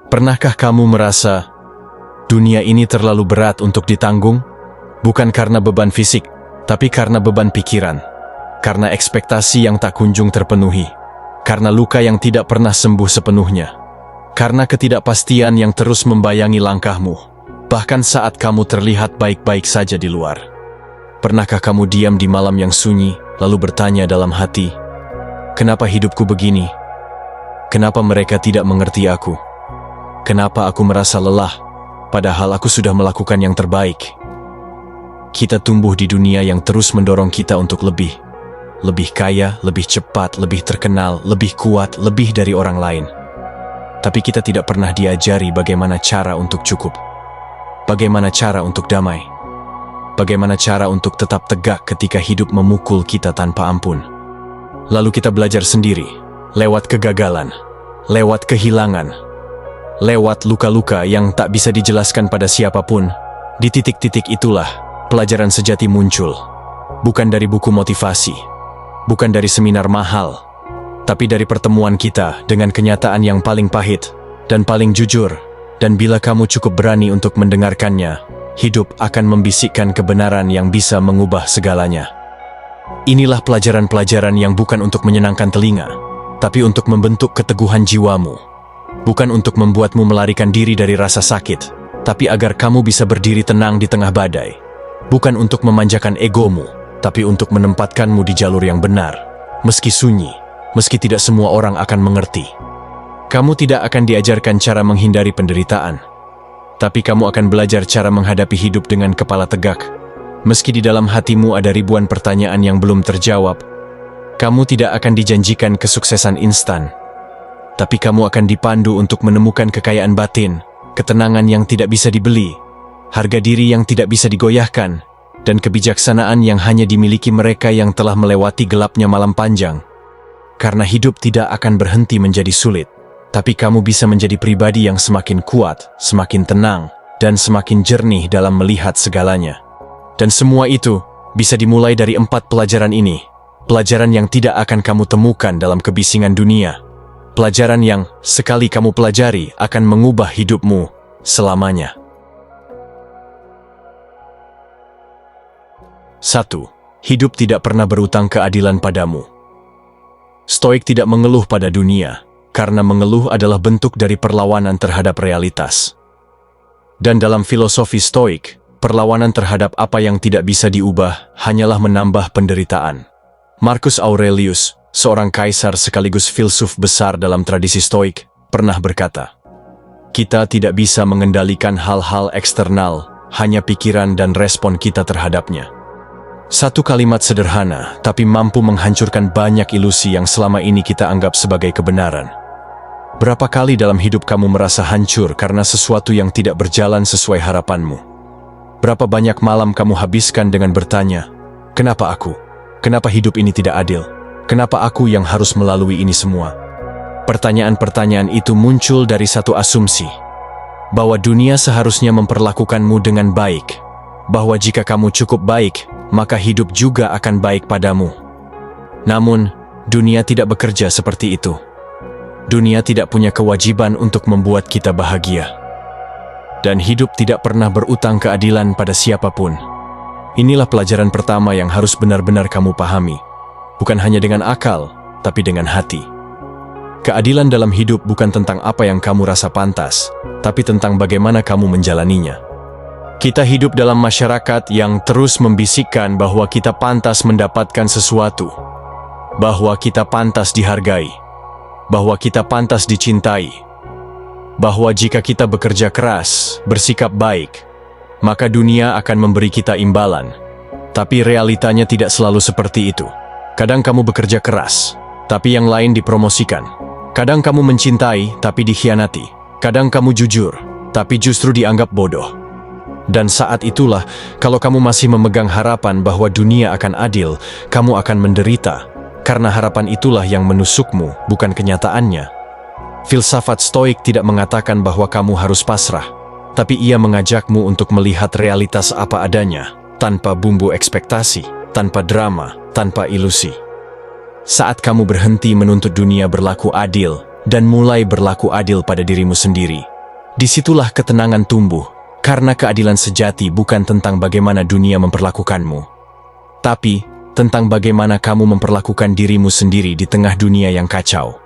Pernahkah kamu merasa dunia ini terlalu berat untuk ditanggung? Bukan karena beban fisik, tapi karena beban pikiran. Karena ekspektasi yang tak kunjung terpenuhi. Karena luka yang tidak pernah sembuh sepenuhnya. Karena ketidakpastian yang terus membayangi langkahmu, bahkan saat kamu terlihat baik-baik saja di luar. Pernahkah kamu diam di malam yang sunyi, lalu bertanya dalam hati, kenapa hidupku begini? Kenapa mereka tidak mengerti aku? Kenapa aku merasa lelah, padahal aku sudah melakukan yang terbaik? Kita tumbuh di dunia yang terus mendorong kita untuk lebih. Lebih kaya, lebih cepat, lebih terkenal, lebih kuat, lebih dari orang lain. Tapi kita tidak pernah diajari bagaimana cara untuk cukup. Bagaimana cara untuk damai. Bagaimana cara untuk tetap tegak ketika hidup memukul kita tanpa ampun. Lalu kita belajar sendiri, lewat kegagalan, lewat kehilangan, lewat luka-luka yang tak bisa dijelaskan pada siapapun. Di titik-titik itulah pelajaran sejati muncul. Bukan dari buku motivasi, bukan dari seminar mahal, tapi dari pertemuan kita dengan kenyataan yang paling pahit dan paling jujur. Dan bila kamu cukup berani untuk mendengarkannya, hidup akan membisikkan kebenaran yang bisa mengubah segalanya. Inilah pelajaran-pelajaran yang bukan untuk menyenangkan telinga, tapi untuk membentuk keteguhan jiwamu. Bukan untuk membuatmu melarikan diri dari rasa sakit, tapi agar kamu bisa berdiri tenang di tengah badai. Bukan untuk memanjakan egomu, tapi untuk menempatkanmu di jalur yang benar. Meski sunyi, meski tidak semua orang akan mengerti. Kamu tidak akan diajarkan cara menghindari penderitaan, tapi kamu akan belajar cara menghadapi hidup dengan kepala tegak. Meski di dalam hatimu ada ribuan pertanyaan yang belum terjawab, kamu tidak akan dijanjikan kesuksesan instan, tapi kamu akan dipandu untuk menemukan kekayaan batin, ketenangan yang tidak bisa dibeli, harga diri yang tidak bisa digoyahkan, dan kebijaksanaan yang hanya dimiliki mereka yang telah melewati gelapnya malam panjang. Karena hidup tidak akan berhenti menjadi sulit, tapi kamu bisa menjadi pribadi yang semakin kuat, semakin tenang, dan semakin jernih dalam melihat segalanya. Dan semua itu bisa dimulai dari 4 pelajaran ini. Pelajaran yang tidak akan kamu temukan dalam kebisingan dunia. Pelajaran yang sekali kamu pelajari akan mengubah hidupmu selamanya. 1. Hidup tidak pernah berutang keadilan padamu. Stoik tidak mengeluh pada dunia, karena mengeluh adalah bentuk dari perlawanan terhadap realitas. Dan dalam filosofi Stoik, perlawanan terhadap apa yang tidak bisa diubah hanyalah menambah penderitaan. Marcus Aurelius, seorang kaisar sekaligus filsuf besar dalam tradisi Stoik, pernah berkata, "Kita tidak bisa mengendalikan hal-hal eksternal, hanya pikiran dan respon kita terhadapnya." Satu kalimat sederhana, tapi mampu menghancurkan banyak ilusi yang selama ini kita anggap sebagai kebenaran. Berapa kali dalam hidup kamu merasa hancur karena sesuatu yang tidak berjalan sesuai harapanmu? Berapa banyak malam kamu habiskan dengan bertanya, "Kenapa aku? Kenapa hidup ini tidak adil? Kenapa aku yang harus melalui ini semua?" Pertanyaan-pertanyaan itu muncul dari satu asumsi, bahwa dunia seharusnya memperlakukanmu dengan baik, bahwa jika kamu cukup baik, maka hidup juga akan baik padamu. Namun, dunia tidak bekerja seperti itu. Dunia tidak punya kewajiban untuk membuat kita bahagia. Dan hidup tidak pernah berutang keadilan pada siapapun. Inilah pelajaran pertama yang harus benar-benar kamu pahami. Bukan hanya dengan akal, tapi dengan hati. Keadilan dalam hidup bukan tentang apa yang kamu rasa pantas, tapi tentang bagaimana kamu menjalaninya. Kita hidup dalam masyarakat yang terus membisikkan bahwa kita pantas mendapatkan sesuatu, bahwa kita pantas dihargai, bahwa kita pantas dicintai, bahwa jika kita bekerja keras, bersikap baik, maka dunia akan memberi kita imbalan. Tapi realitanya tidak selalu seperti itu. Kadang kamu bekerja keras, tapi yang lain dipromosikan. Kadang kamu mencintai, tapi dikhianati. Kadang kamu jujur, tapi justru dianggap bodoh. Dan saat itulah, kalau kamu masih memegang harapan bahwa dunia akan adil, kamu akan menderita, karena harapan itulah yang menusukmu, bukan kenyataannya. Filsafat Stoik tidak mengatakan bahwa kamu harus pasrah, tapi ia mengajakmu untuk melihat realitas apa adanya, tanpa bumbu ekspektasi, tanpa drama, tanpa ilusi. Saat kamu berhenti menuntut dunia berlaku adil, dan mulai berlaku adil pada dirimu sendiri, Disitulah ketenangan tumbuh, karena keadilan sejati bukan tentang bagaimana dunia memperlakukanmu, tapi tentang bagaimana kamu memperlakukan dirimu sendiri di tengah dunia yang kacau.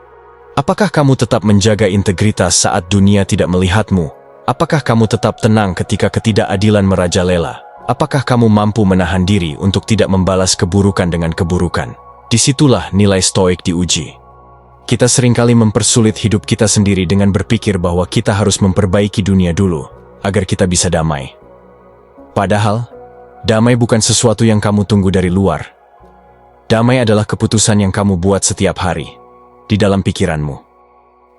Apakah kamu tetap menjaga integritas saat dunia tidak melihatmu? Apakah kamu tetap tenang ketika ketidakadilan merajalela? Apakah kamu mampu menahan diri untuk tidak membalas keburukan dengan keburukan? Disitulah nilai stoik diuji. Kita seringkali mempersulit hidup kita sendiri dengan berpikir bahwa kita harus memperbaiki dunia dulu, agar kita bisa damai. Padahal, damai bukan sesuatu yang kamu tunggu dari luar. Damai adalah keputusan yang kamu buat setiap hari, di dalam pikiranmu.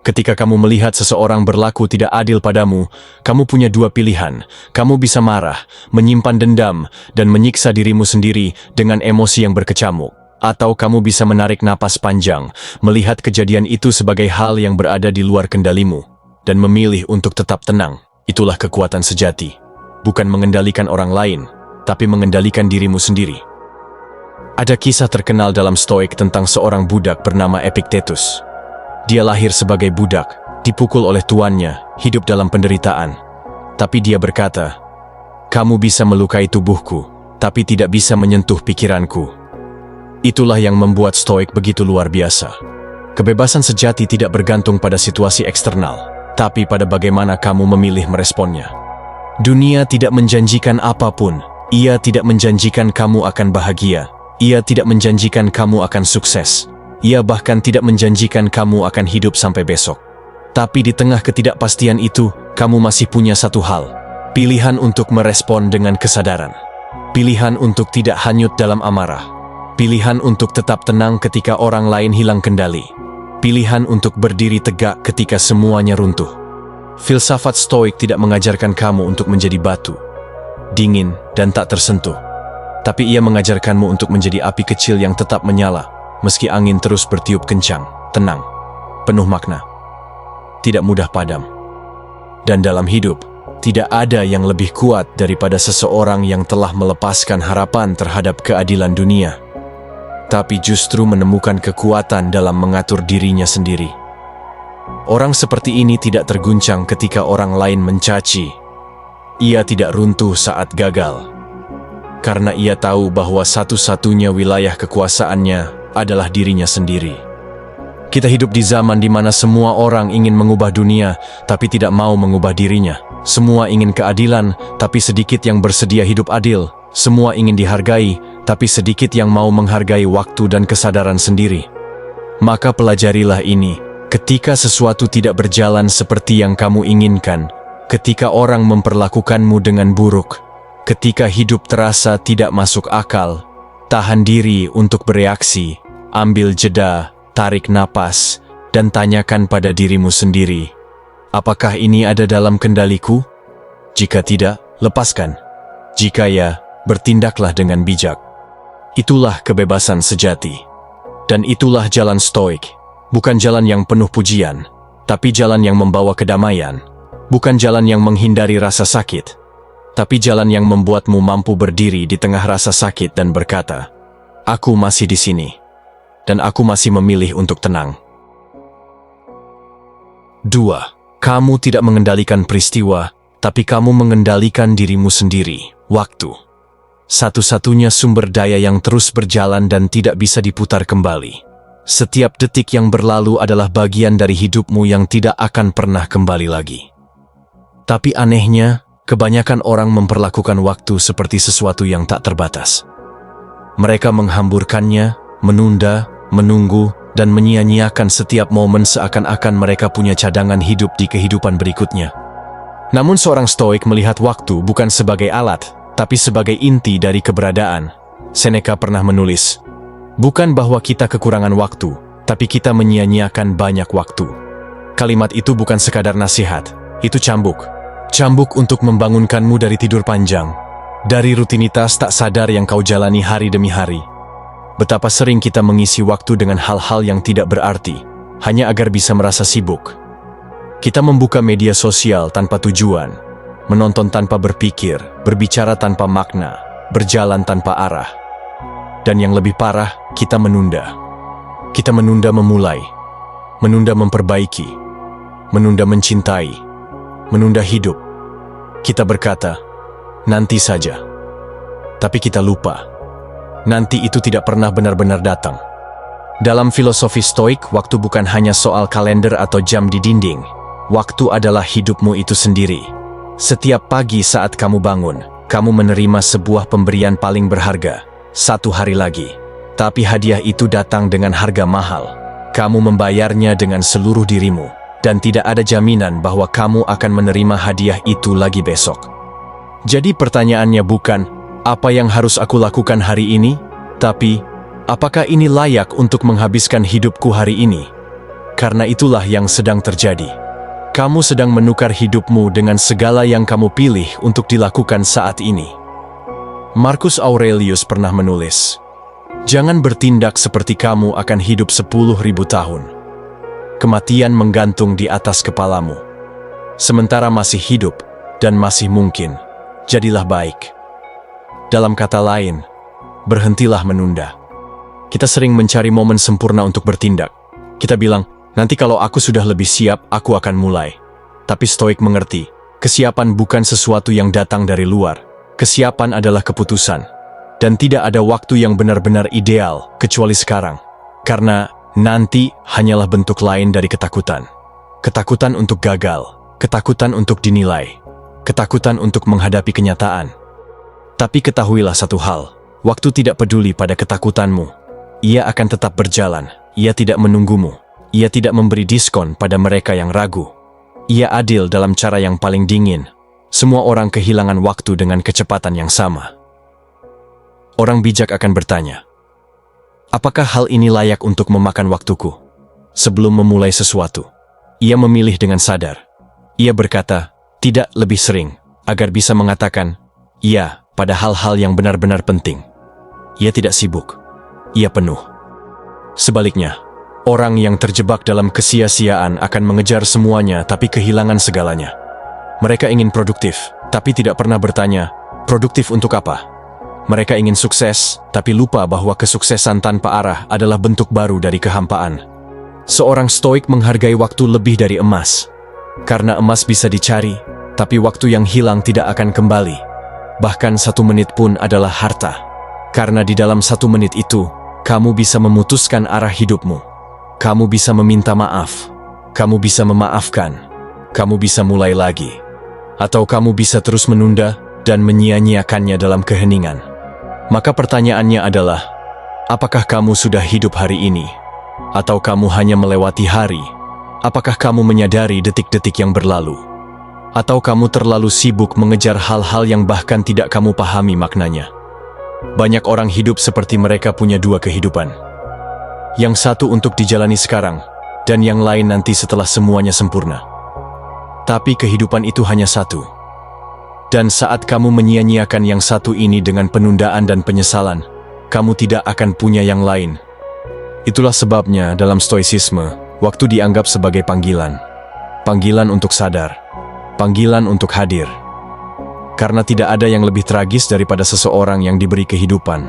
Ketika kamu melihat seseorang berlaku tidak adil padamu, kamu punya dua pilihan. Kamu bisa marah, menyimpan dendam, dan menyiksa dirimu sendiri dengan emosi yang berkecamuk. Atau kamu bisa menarik napas panjang, melihat kejadian itu sebagai hal yang berada di luar kendalimu, dan memilih untuk tetap tenang. Itulah kekuatan sejati. Bukan mengendalikan orang lain, tapi mengendalikan dirimu sendiri. Ada kisah terkenal dalam Stoik tentang seorang budak bernama Epictetus. Dia lahir sebagai budak, dipukul oleh tuannya, hidup dalam penderitaan. Tapi dia berkata, "Kamu bisa melukai tubuhku, tapi tidak bisa menyentuh pikiranku." Itulah yang membuat Stoik begitu luar biasa. Kebebasan sejati tidak bergantung pada situasi eksternal, tapi pada bagaimana kamu memilih meresponnya. Dunia tidak menjanjikan apapun. Ia tidak menjanjikan kamu akan bahagia. Ia tidak menjanjikan kamu akan sukses. Ia bahkan tidak menjanjikan kamu akan hidup sampai besok. Tapi di tengah ketidakpastian itu, kamu masih punya satu hal. Pilihan untuk merespon dengan kesadaran. Pilihan untuk tidak hanyut dalam amarah. Pilihan untuk tetap tenang ketika orang lain hilang kendali. Pilihan untuk berdiri tegak ketika semuanya runtuh. Filsafat Stoik tidak mengajarkan kamu untuk menjadi batu, dingin dan tak tersentuh. Tapi ia mengajarkanmu untuk menjadi api kecil yang tetap menyala, meski angin terus bertiup kencang, tenang, penuh makna, tidak mudah padam. Dan dalam hidup, tidak ada yang lebih kuat daripada seseorang yang telah melepaskan harapan terhadap keadilan dunia, tapi justru menemukan kekuatan dalam mengatur dirinya sendiri. Orang seperti ini tidak terguncang ketika orang lain mencaci. Ia tidak runtuh saat gagal, karena ia tahu bahwa satu-satunya wilayah kekuasaannya adalah dirinya sendiri. Kita hidup di zaman di mana semua orang ingin mengubah dunia, tapi tidak mau mengubah dirinya. Semua ingin keadilan, tapi sedikit yang bersedia hidup adil. Semua ingin dihargai, tapi sedikit yang mau menghargai waktu dan kesadaran sendiri. Maka pelajarilah ini, ketika sesuatu tidak berjalan seperti yang kamu inginkan, ketika orang memperlakukanmu dengan buruk, ketika hidup terasa tidak masuk akal, tahan diri untuk bereaksi, ambil jeda, tarik napas, dan tanyakan pada dirimu sendiri, apakah ini ada dalam kendaliku? Jika tidak, lepaskan. Jika ya, bertindaklah dengan bijak. Itulah kebebasan sejati. Dan itulah jalan Stoik, bukan jalan yang penuh pujian, tapi jalan yang membawa kedamaian, bukan jalan yang menghindari rasa sakit, tapi jalan yang membuatmu mampu berdiri di tengah rasa sakit dan berkata, "Aku masih di sini, dan aku masih memilih untuk tenang." 2. Kamu tidak mengendalikan peristiwa, tapi kamu mengendalikan dirimu sendiri, waktu. Satu-satunya sumber daya yang terus berjalan dan tidak bisa diputar kembali. Setiap detik yang berlalu adalah bagian dari hidupmu yang tidak akan pernah kembali lagi. Tapi anehnya, kebanyakan orang memperlakukan waktu seperti sesuatu yang tak terbatas. Mereka menghamburkannya, menunda, menunggu, dan menyia-nyiakan setiap momen seakan-akan mereka punya cadangan hidup di kehidupan berikutnya. Namun seorang Stoik melihat waktu bukan sebagai alat, tapi sebagai inti dari keberadaan. Seneca pernah menulis, "Bukan bahwa kita kekurangan waktu, tapi kita menyia-nyiakan banyak waktu." Kalimat itu bukan sekadar nasihat, itu cambuk. Cambuk untuk membangunkanmu dari tidur panjang, dari rutinitas tak sadar yang kau jalani hari demi hari. Betapa sering kita mengisi waktu dengan hal-hal yang tidak berarti, hanya agar bisa merasa sibuk. Kita membuka media sosial tanpa tujuan, menonton tanpa berpikir, berbicara tanpa makna, berjalan tanpa arah. Dan yang lebih parah, kita menunda. Kita menunda memulai, menunda memperbaiki, menunda mencintai, menunda hidup. Kita berkata, nanti saja. Tapi kita lupa, nanti itu tidak pernah benar-benar datang. Dalam filosofi Stoik, waktu bukan hanya soal kalender atau jam di dinding. Waktu adalah hidupmu itu sendiri. Setiap pagi saat kamu bangun, kamu menerima sebuah pemberian paling berharga. 1 hari lagi. Tapi hadiah itu datang dengan harga mahal. Kamu membayarnya dengan seluruh dirimu. Dan tidak ada jaminan bahwa kamu akan menerima hadiah itu lagi besok. Jadi pertanyaannya bukan, apa yang harus aku lakukan hari ini? Tapi, apakah ini layak untuk menghabiskan hidupku hari ini? Karena itulah yang sedang terjadi. Kamu sedang menukar hidupmu dengan segala yang kamu pilih untuk dilakukan saat ini. Marcus Aurelius pernah menulis, "Jangan bertindak seperti kamu akan hidup 10.000 tahun. Kematian menggantung di atas kepalamu. Sementara masih hidup dan masih mungkin, jadilah baik." Dalam kata lain, berhentilah menunda. Kita sering mencari momen sempurna untuk bertindak. Kita bilang, nanti kalau aku sudah lebih siap, aku akan mulai. Tapi Stoik mengerti, kesiapan bukan sesuatu yang datang dari luar. Kesiapan adalah keputusan. Dan tidak ada waktu yang benar-benar ideal, kecuali sekarang. Karena nanti hanyalah bentuk lain dari ketakutan. Ketakutan untuk gagal, ketakutan untuk dinilai, ketakutan untuk menghadapi kenyataan. Tapi ketahuilah satu hal, waktu tidak peduli pada ketakutanmu. Ia akan tetap berjalan, ia tidak menunggumu, ia tidak memberi diskon pada mereka yang ragu. Ia adil dalam cara yang paling dingin. Semua orang kehilangan waktu dengan kecepatan yang sama. Orang bijak akan bertanya, apakah hal ini layak untuk memakan waktuku? Sebelum memulai sesuatu, ia memilih dengan sadar. Ia berkata, tidak lebih sering, agar bisa mengatakan, iya, pada hal-hal yang benar-benar penting. Ia tidak sibuk, ia penuh. Sebaliknya, orang yang terjebak dalam kesia-siaan akan mengejar semuanya tapi kehilangan segalanya. Mereka ingin produktif, tapi tidak pernah bertanya, produktif untuk apa? Mereka ingin sukses, tapi lupa bahwa kesuksesan tanpa arah adalah bentuk baru dari kehampaan. Seorang Stoik menghargai waktu lebih dari emas. Karena emas bisa dicari, tapi waktu yang hilang tidak akan kembali. Bahkan 1 menit pun adalah harta. Karena di dalam 1 menit itu, kamu bisa memutuskan arah hidupmu. Kamu bisa meminta maaf. Kamu bisa memaafkan. Kamu bisa mulai lagi. Atau kamu bisa terus menunda dan menyia-nyiakannya dalam keheningan. Maka pertanyaannya adalah, apakah kamu sudah hidup hari ini? Atau kamu hanya melewati hari? Apakah kamu menyadari detik-detik yang berlalu? Atau kamu terlalu sibuk mengejar hal-hal yang bahkan tidak kamu pahami maknanya? Banyak orang hidup seperti mereka punya 2 kehidupan. Yang satu untuk dijalani sekarang, dan yang lain nanti setelah semuanya sempurna. Tapi kehidupan itu hanya satu. Dan saat kamu menyia-nyiakan yang satu ini dengan penundaan dan penyesalan, kamu tidak akan punya yang lain. Itulah sebabnya dalam Stoicisme, waktu dianggap sebagai panggilan. Panggilan untuk sadar. Panggilan untuk hadir. Karena tidak ada yang lebih tragis daripada seseorang yang diberi kehidupan,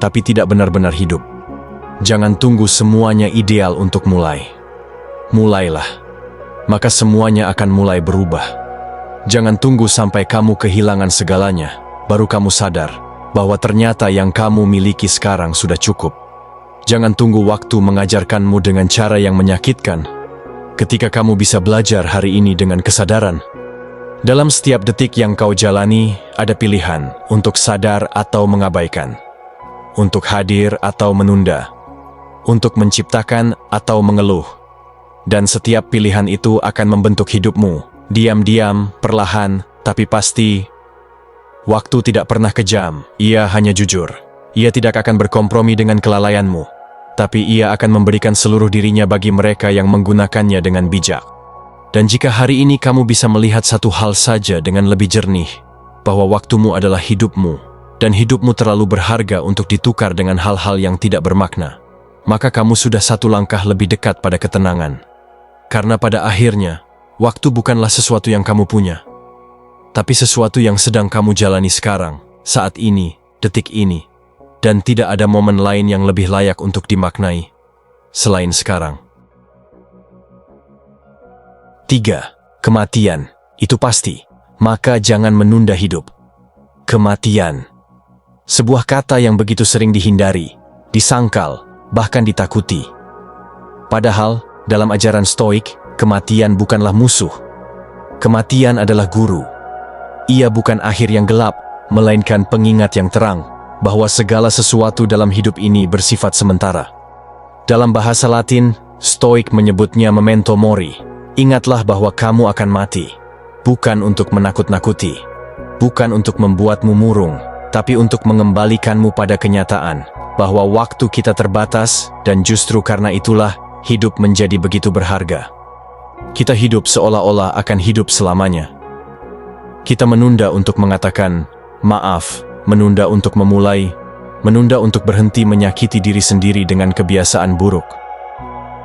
tapi tidak benar-benar hidup. Jangan tunggu semuanya ideal untuk mulai. Mulailah. Maka semuanya akan mulai berubah. Jangan tunggu sampai kamu kehilangan segalanya, baru kamu sadar bahwa ternyata yang kamu miliki sekarang sudah cukup. Jangan tunggu waktu mengajarkanmu dengan cara yang menyakitkan, ketika kamu bisa belajar hari ini dengan kesadaran. Dalam setiap detik yang kau jalani, ada pilihan untuk sadar atau mengabaikan, untuk hadir atau menunda, untuk menciptakan atau mengeluh. Dan setiap pilihan itu akan membentuk hidupmu, diam-diam, perlahan, tapi pasti. Waktu tidak pernah kejam, ia hanya jujur. Ia tidak akan berkompromi dengan kelalaianmu, tapi ia akan memberikan seluruh dirinya bagi mereka yang menggunakannya dengan bijak. Dan jika hari ini kamu bisa melihat satu hal saja dengan lebih jernih, bahwa waktumu adalah hidupmu, dan hidupmu terlalu berharga untuk ditukar dengan hal-hal yang tidak bermakna, maka kamu sudah 1 langkah lebih dekat pada ketenangan. Karena pada akhirnya, waktu bukanlah sesuatu yang kamu punya, tapi sesuatu yang sedang kamu jalani sekarang, saat ini, detik ini, dan tidak ada momen lain yang lebih layak untuk dimaknai selain sekarang. 3. Kematian, itu pasti, maka jangan menunda hidup. Kematian. Sebuah kata yang begitu sering dihindari, disangkal, bahkan ditakuti. Padahal, dalam ajaran Stoik, kematian bukanlah musuh. Kematian adalah guru. Ia bukan akhir yang gelap, melainkan pengingat yang terang, bahwa segala sesuatu dalam hidup ini bersifat sementara. Dalam bahasa Latin, Stoik menyebutnya memento mori. Ingatlah bahwa kamu akan mati. Bukan untuk menakut-nakuti, bukan untuk membuatmu murung, tapi untuk mengembalikanmu pada kenyataan bahwa waktu kita terbatas dan justru karena itulah hidup menjadi begitu berharga. Kita hidup seolah-olah akan hidup selamanya. Kita menunda untuk mengatakan maaf, menunda untuk memulai, menunda untuk berhenti menyakiti diri sendiri dengan kebiasaan buruk.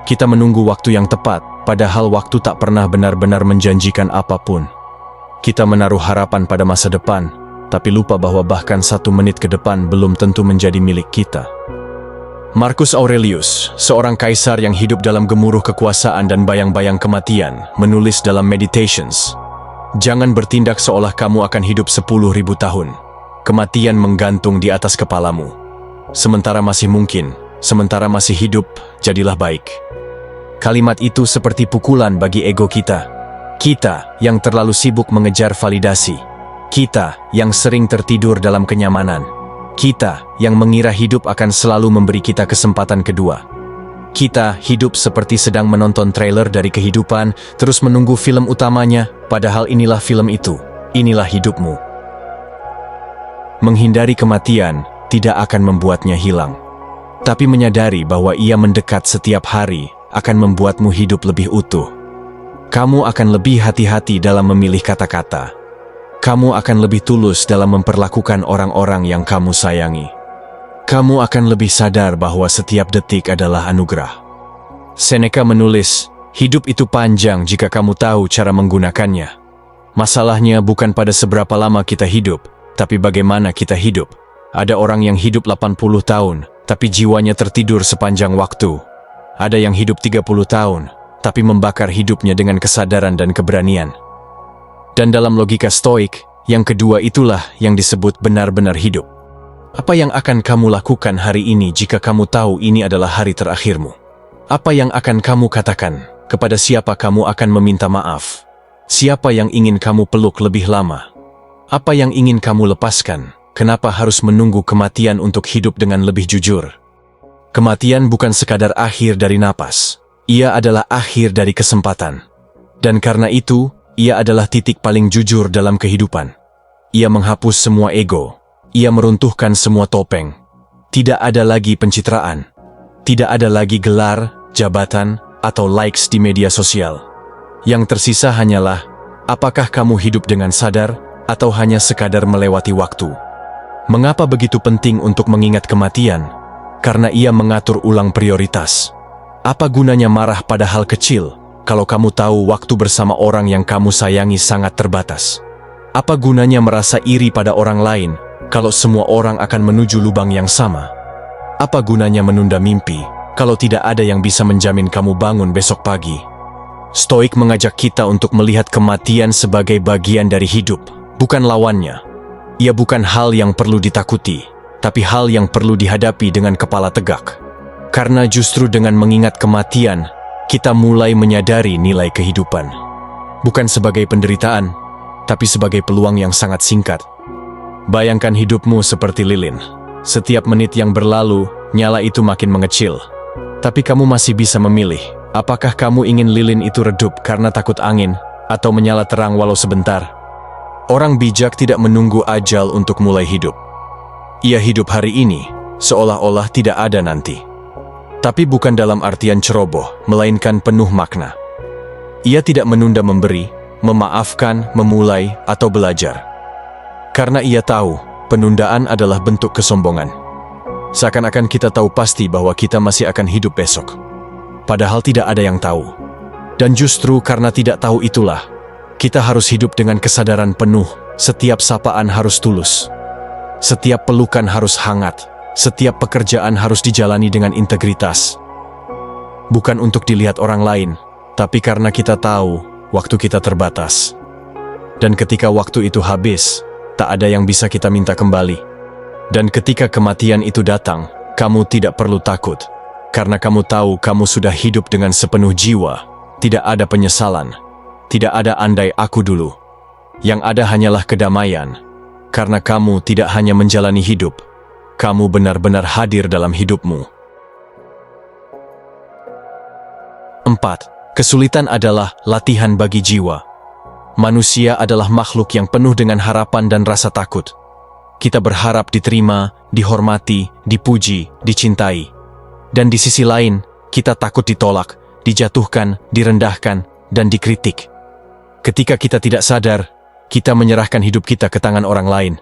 Kita menunggu waktu yang tepat, padahal waktu tak pernah benar-benar menjanjikan apapun. Kita menaruh harapan pada masa depan, tapi lupa bahwa bahkan 1 menit ke depan belum tentu menjadi milik kita. Marcus Aurelius, seorang kaisar yang hidup dalam gemuruh kekuasaan dan bayang-bayang kematian, menulis dalam Meditations, "Jangan bertindak seolah kamu akan hidup 10.000 tahun. Kematian menggantung di atas kepalamu. Sementara masih mungkin, sementara masih hidup, jadilah baik." Kalimat itu seperti pukulan bagi ego kita. Kita yang terlalu sibuk mengejar validasi. Kita yang sering tertidur dalam kenyamanan. Kita yang mengira hidup akan selalu memberi kita kesempatan kedua. Kita hidup seperti sedang menonton trailer dari kehidupan, terus menunggu film utamanya, padahal inilah film itu. Inilah hidupmu. Menghindari kematian tidak akan membuatnya hilang. Tapi menyadari bahwa ia mendekat setiap hari akan membuatmu hidup lebih utuh. Kamu akan lebih hati-hati dalam memilih kata-kata. Kamu akan lebih tulus dalam memperlakukan orang-orang yang kamu sayangi. Kamu akan lebih sadar bahwa setiap detik adalah anugerah. Seneca menulis, "Hidup itu panjang jika kamu tahu cara menggunakannya." Masalahnya bukan pada seberapa lama kita hidup, tapi bagaimana kita hidup. Ada orang yang hidup 80 tahun, tapi jiwanya tertidur sepanjang waktu. Ada yang hidup 30 tahun, tapi membakar hidupnya dengan kesadaran dan keberanian. Dan dalam logika Stoik, yang kedua itulah yang disebut benar-benar hidup. Apa yang akan kamu lakukan hari ini jika kamu tahu ini adalah hari terakhirmu? Apa yang akan kamu katakan? Kepada siapa kamu akan meminta maaf? Siapa yang ingin kamu peluk lebih lama? Apa yang ingin kamu lepaskan? Kenapa harus menunggu kematian untuk hidup dengan lebih jujur? Kematian bukan sekadar akhir dari napas. Ia adalah akhir dari kesempatan. Dan karena itu, ia adalah titik paling jujur dalam kehidupan. Ia menghapus semua ego. Ia meruntuhkan semua topeng. Tidak ada lagi pencitraan. Tidak ada lagi gelar, jabatan, atau likes di media sosial. Yang tersisa hanyalah, apakah kamu hidup dengan sadar, atau hanya sekadar melewati waktu? Mengapa begitu penting untuk mengingat kematian? Karena ia mengatur ulang prioritas. Apa gunanya marah pada hal kecil, kalau kamu tahu waktu bersama orang yang kamu sayangi sangat terbatas? Apa gunanya merasa iri pada orang lain, kalau semua orang akan menuju lubang yang sama? Apa gunanya menunda mimpi, kalau tidak ada yang bisa menjamin kamu bangun besok pagi? Stoik mengajak kita untuk melihat kematian sebagai bagian dari hidup, bukan lawannya. Ia bukan hal yang perlu ditakuti, tapi hal yang perlu dihadapi dengan kepala tegak. Karena justru dengan mengingat kematian, kita mulai menyadari nilai kehidupan. Bukan sebagai penderitaan, tapi sebagai peluang yang sangat singkat. Bayangkan hidupmu seperti lilin. Setiap menit yang berlalu, nyala itu makin mengecil. Tapi kamu masih bisa memilih, apakah kamu ingin lilin itu redup karena takut angin, atau menyala terang walau sebentar. Orang bijak tidak menunggu ajal untuk mulai hidup. Ia hidup hari ini, seolah-olah tidak ada nanti. Tapi bukan dalam artian ceroboh, melainkan penuh makna. Ia tidak menunda memberi, memaafkan, memulai, atau belajar. Karena ia tahu, penundaan adalah bentuk kesombongan. Seakan-akan kita tahu pasti bahwa kita masih akan hidup besok. Padahal tidak ada yang tahu. Dan justru karena tidak tahu itulah, kita harus hidup dengan kesadaran penuh, setiap sapaan harus tulus. Setiap pelukan harus hangat, setiap pekerjaan harus dijalani dengan integritas. Bukan untuk dilihat orang lain, tapi karena kita tahu waktu kita terbatas. Dan ketika waktu itu habis, tak ada yang bisa kita minta kembali. Dan ketika kematian itu datang, kamu tidak perlu takut. Karena kamu tahu kamu sudah hidup dengan sepenuh jiwa. Tidak ada penyesalan. Tidak ada andai aku dulu. Yang ada hanyalah kedamaian. Karena kamu tidak hanya menjalani hidup. Kamu benar-benar hadir dalam hidupmu. 4. Kesulitan adalah latihan bagi jiwa. Manusia adalah makhluk yang penuh dengan harapan dan rasa takut. Kita berharap diterima, dihormati, dipuji, dicintai. Dan di sisi lain, kita takut ditolak, dijatuhkan, direndahkan, dan dikritik. Ketika kita tidak sadar, kita menyerahkan hidup kita ke tangan orang lain,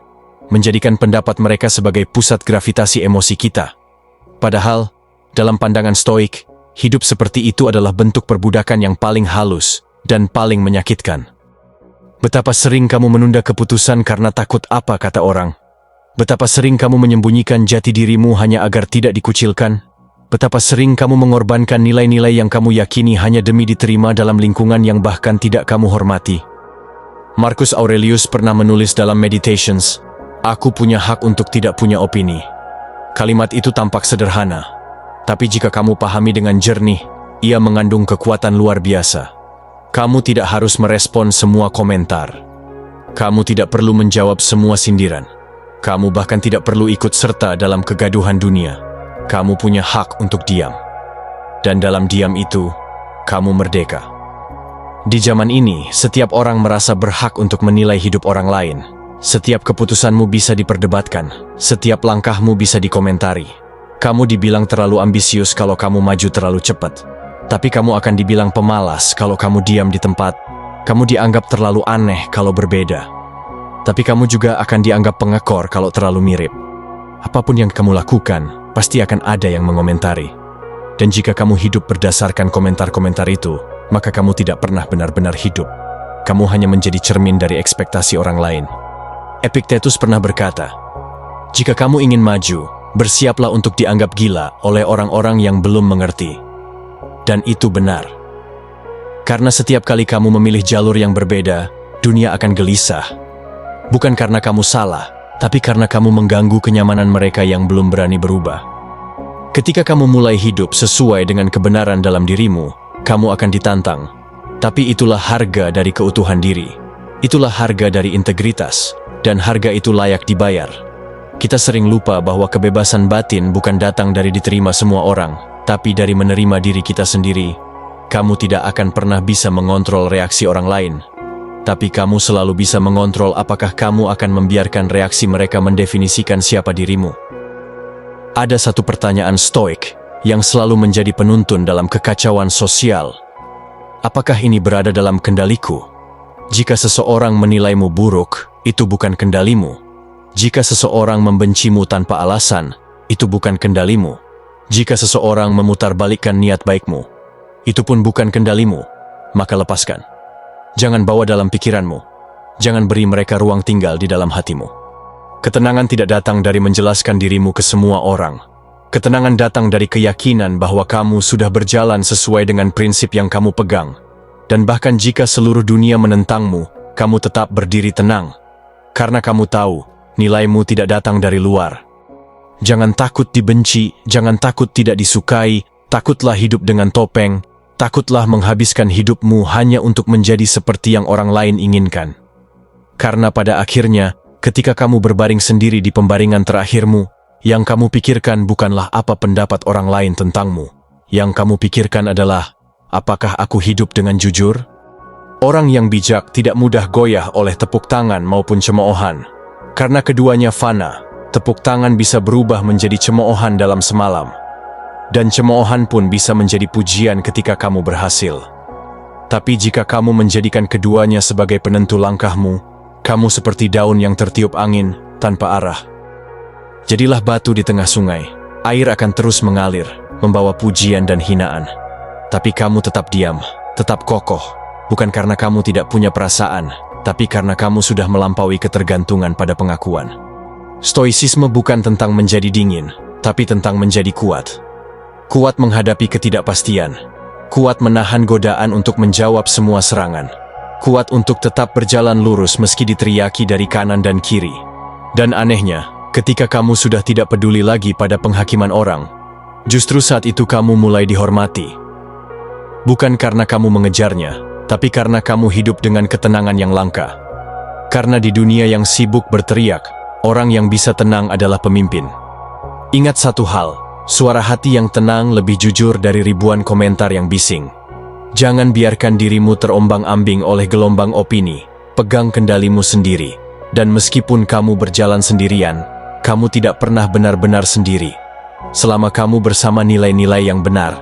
menjadikan pendapat mereka sebagai pusat gravitasi emosi kita. Padahal, dalam pandangan Stoik, hidup seperti itu adalah bentuk perbudakan yang paling halus dan paling menyakitkan. Betapa sering kamu menunda keputusan karena takut apa kata orang. Betapa sering kamu menyembunyikan jati dirimu hanya agar tidak dikucilkan. Betapa sering kamu mengorbankan nilai-nilai yang kamu yakini hanya demi diterima dalam lingkungan yang bahkan tidak kamu hormati. Marcus Aurelius pernah menulis dalam Meditations, "Aku punya hak untuk tidak punya opini." Kalimat itu tampak sederhana, tapi jika kamu pahami dengan jernih, ia mengandung kekuatan luar biasa. Kamu tidak harus merespon semua komentar. Kamu tidak perlu menjawab semua sindiran. Kamu bahkan tidak perlu ikut serta dalam kegaduhan dunia. Kamu punya hak untuk diam. Dan dalam diam itu, kamu merdeka. Di zaman ini, setiap orang merasa berhak untuk menilai hidup orang lain. Setiap keputusanmu bisa diperdebatkan. Setiap langkahmu bisa dikomentari. Kamu dibilang terlalu ambisius kalau kamu maju terlalu cepat. Tapi kamu akan dibilang pemalas kalau kamu diam di tempat. Kamu dianggap terlalu aneh kalau berbeda. Tapi kamu juga akan dianggap pengekor kalau terlalu mirip. Apapun yang kamu lakukan, pasti akan ada yang mengomentari. Dan jika kamu hidup berdasarkan komentar-komentar itu, maka kamu tidak pernah benar-benar hidup. Kamu hanya menjadi cermin dari ekspektasi orang lain. Epictetus pernah berkata, "Jika kamu ingin maju, bersiaplah untuk dianggap gila oleh orang-orang yang belum mengerti." Dan itu benar. Karena setiap kali kamu memilih jalur yang berbeda, dunia akan gelisah. Bukan karena kamu salah, tapi karena kamu mengganggu kenyamanan mereka yang belum berani berubah. Ketika kamu mulai hidup sesuai dengan kebenaran dalam dirimu, kamu akan ditantang. Tapi itulah harga dari keutuhan diri. Itulah harga dari integritas, dan harga itu layak dibayar. Kita sering lupa bahwa kebebasan batin bukan datang dari diterima semua orang, tapi dari menerima diri kita sendiri. Kamu tidak akan pernah bisa mengontrol reaksi orang lain, tapi kamu selalu bisa mengontrol apakah kamu akan membiarkan reaksi mereka mendefinisikan siapa dirimu. Ada satu pertanyaan Stoik yang selalu menjadi penuntun dalam kekacauan sosial. Apakah ini berada dalam kendaliku? Jika seseorang menilaimu buruk, itu bukan kendalimu. Jika seseorang membencimu tanpa alasan, itu bukan kendalimu. Jika seseorang memutarbalikkan niat baikmu, itu pun bukan kendalimu, maka lepaskan. Jangan bawa dalam pikiranmu. Jangan beri mereka ruang tinggal di dalam hatimu. Ketenangan tidak datang dari menjelaskan dirimu ke semua orang. Ketenangan datang dari keyakinan bahwa kamu sudah berjalan sesuai dengan prinsip yang kamu pegang. Dan bahkan jika seluruh dunia menentangmu, kamu tetap berdiri tenang. Karena kamu tahu, nilaimu tidak datang dari luar. Jangan takut dibenci, jangan takut tidak disukai, takutlah hidup dengan topeng, takutlah menghabiskan hidupmu hanya untuk menjadi seperti yang orang lain inginkan. Karena pada akhirnya, ketika kamu berbaring sendiri di pembaringan terakhirmu, yang kamu pikirkan bukanlah apa pendapat orang lain tentangmu. Yang kamu pikirkan adalah, apakah aku hidup dengan jujur? Orang yang bijak tidak mudah goyah oleh tepuk tangan maupun cemoohan. Karena keduanya fana. Tepuk tangan bisa berubah menjadi cemoohan dalam semalam. Dan cemoohan pun bisa menjadi pujian ketika kamu berhasil. Tapi jika kamu menjadikan keduanya sebagai penentu langkahmu, kamu seperti daun yang tertiup angin tanpa arah. Jadilah batu di tengah sungai. Air akan terus mengalir, membawa pujian dan hinaan. Tapi kamu tetap diam, tetap kokoh. Bukan karena kamu tidak punya perasaan, tapi karena kamu sudah melampaui ketergantungan pada pengakuan. Stoicisme bukan tentang menjadi dingin, tapi tentang menjadi kuat. Kuat menghadapi ketidakpastian. Kuat menahan godaan untuk menjawab semua serangan. kuat untuk tetap berjalan lurus meski diteriaki dari kanan dan kiri. Dan anehnya, ketika kamu sudah tidak peduli lagi pada penghakiman orang, justru saat itu kamu mulai dihormati. Bukan karena kamu mengejarnya, tapi karena kamu hidup dengan ketenangan yang langka. Karena di dunia yang sibuk berteriak, orang yang bisa tenang adalah pemimpin. Ingat satu hal, suara hati yang tenang lebih jujur dari ribuan komentar yang bising. Jangan biarkan dirimu terombang-ambing oleh gelombang opini. Pegang kendalimu sendiri. Dan meskipun kamu berjalan sendirian, kamu tidak pernah benar-benar sendiri. Selama kamu bersama nilai-nilai yang benar,